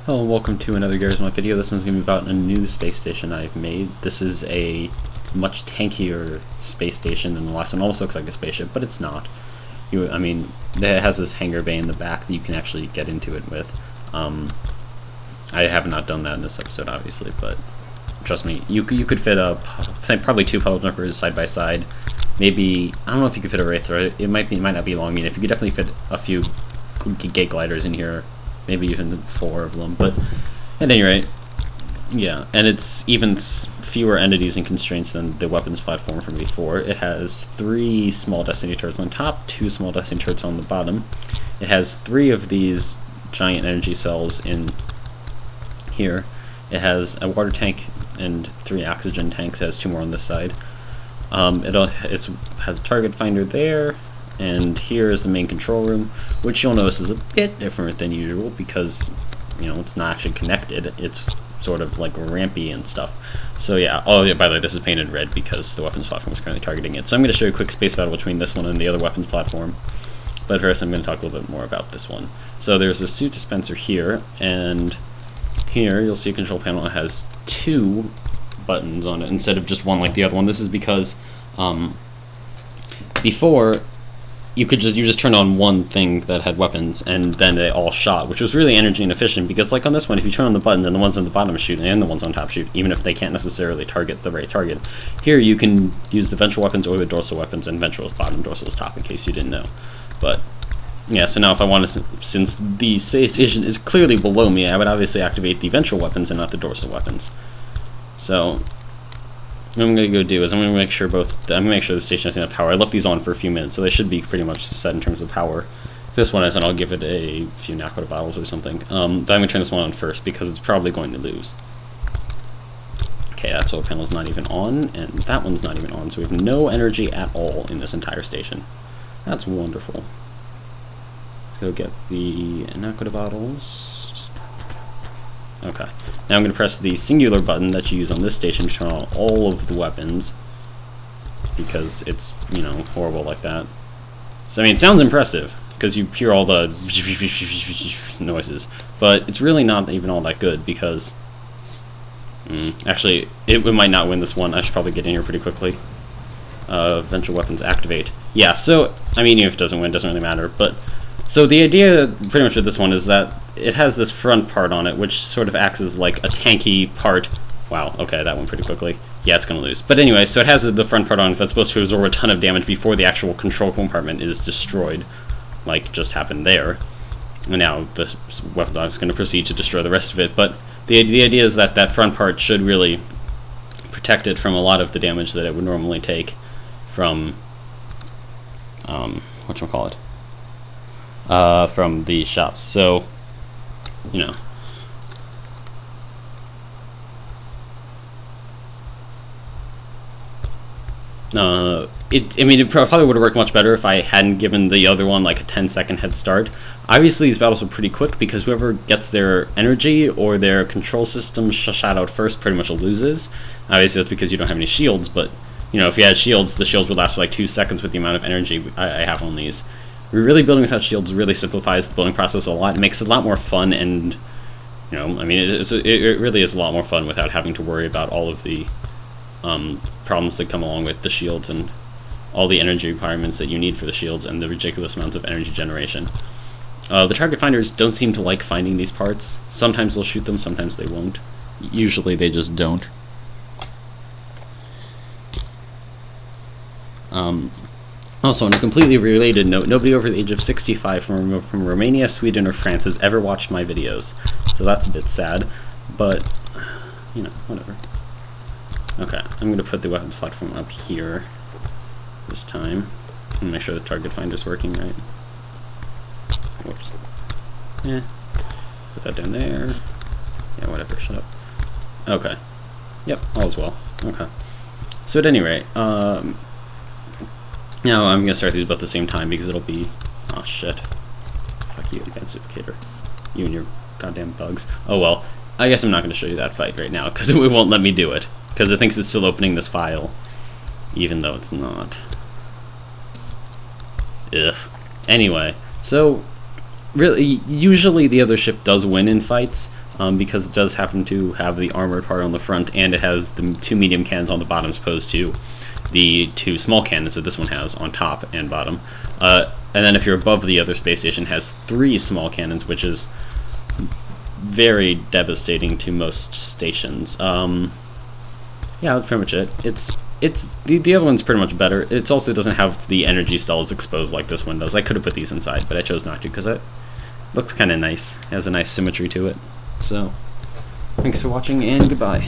Hello and welcome to another Garry's video. This one's going to be about a new space station I've made. This is a much tankier space station than the last one. Almost looks like a spaceship, but it's not. It has this hangar bay in the back that you can actually get into it with. I have not done that in this episode, obviously, but trust me, you could fit probably two puddle jumpers side by side. Maybe, I don't know if you could fit a Wraith, right? It might not be long. I mean, if you could definitely fit a few gate gliders in here, maybe even 4 of them, but at any rate, yeah, and it's even fewer entities and constraints than the weapons platform from before. It has 3 small Destiny turrets on top, 2 small Destiny turrets on the bottom. It has 3 of these giant energy cells in here. It has a water tank and 3 oxygen tanks. It has 2 more on this side. It has a target finder there, and here is the main control room, which you'll notice is a bit different than usual because, it's not actually connected. It's sort of like rampy and stuff. So yeah, by the way, this is painted red because the weapons platform is currently targeting it. So I'm going to show you a quick space battle between this one and the other weapons platform. But first I'm going to talk a little bit more about this one. So there's a suit dispenser here, and here you'll see a control panel that has 2 buttons on it instead of just one like the other one. This is because before you just turned on one thing that had weapons and then they all shot, which was really energy inefficient because, like on this one, if you turn on the button, then the ones on the bottom shoot and the ones on top shoot, even if they can't necessarily target the right target. Here you can use the ventral weapons or the dorsal weapons, and ventral is bottom, dorsal is top, in case you didn't know. But yeah, so now if I wanted to, since the space station is clearly below me, I would obviously activate the ventral weapons and not the dorsal weapons. So what I'm going to go do is I'm going to make sure the station has enough power. I left these on for a few minutes, so they should be pretty much set in terms of power. If this one isn't, I'll give it a few Nakoda bottles or something. But I'm going to turn this one on first because it's probably going to lose. Okay, that solar panel's not even on, and that one's not even on, so we have no energy at all in this entire station. That's wonderful. Let's go get the Nakoda bottles. Okay, now I'm going to press the singular button that you use on this station to turn on all of the weapons, because it's, horrible like that. So, I mean, it sounds impressive, because you hear all the noises, but it's really not even all that good, because, actually, it might not win this one. I should probably get in here pretty quickly. Ventral weapons activate. Yeah, so, I mean, even if it doesn't win, it doesn't really matter, but so the idea pretty much with this one is that it has this front part on it, which sort of acts as like a tanky part. Wow, okay, that went pretty quickly. Yeah, it's going to lose. But anyway, so it has the front part on it that's supposed to absorb a ton of damage before the actual control compartment is destroyed, like just happened there. And now the weapons dog is going to proceed to destroy the rest of it. But the idea is that that front part should really protect it from a lot of the damage that it would normally take from, whatchamacallit? From the shots. So, it probably would have worked much better if I hadn't given the other one like a 10-second head start. Obviously, these battles are pretty quick because whoever gets their energy or their control system shot out first pretty much loses. Obviously, that's because you don't have any shields, but, if you had shields, the shields would last for like 2 seconds with the amount of energy I have on these. Really building without shields really simplifies the building process a lot. It makes it a lot more fun, and it really is a lot more fun without having to worry about all of the problems that come along with the shields and all the energy requirements that you need for the shields and the ridiculous amounts of energy generation. The target finders don't seem to like finding these parts. Sometimes they'll shoot them, sometimes they won't. Usually they just don't. Also, on a completely related note, nobody over the age of 65 from Romania, Sweden, or France has ever watched my videos. So that's a bit sad, but, whatever. Okay, I'm going to put the weapons platform up here this time. And make sure the target finder's working right. Whoops. Yeah. Put that down there. Yeah, whatever, shut up. Okay. Yep, all's well. Okay. So at any rate, now I'm going to start these both at the same time because it'll be... Oh, shit. Fuck you, Advanced Duplicator. You and your goddamn bugs. Oh, well. I guess I'm not going to show you that fight right now because it won't let me do it. Because it thinks it's still opening this file, even though it's not. Ugh. Anyway, so really, usually the other ship does win in fights, because it does happen to have the armored part on the front, and it has the 2 medium cannons on the bottom as opposed to the 2 small cannons that this one has on top and bottom. And then if you're above, the other space station has 3 small cannons, which is very devastating to most stations. Yeah, that's pretty much it. The other one's pretty much better. It also doesn't have the energy cells exposed like this one does. I could have put these inside, but I chose not to because it looks kind of nice. It has a nice symmetry to it. So, thanks for watching, and goodbye.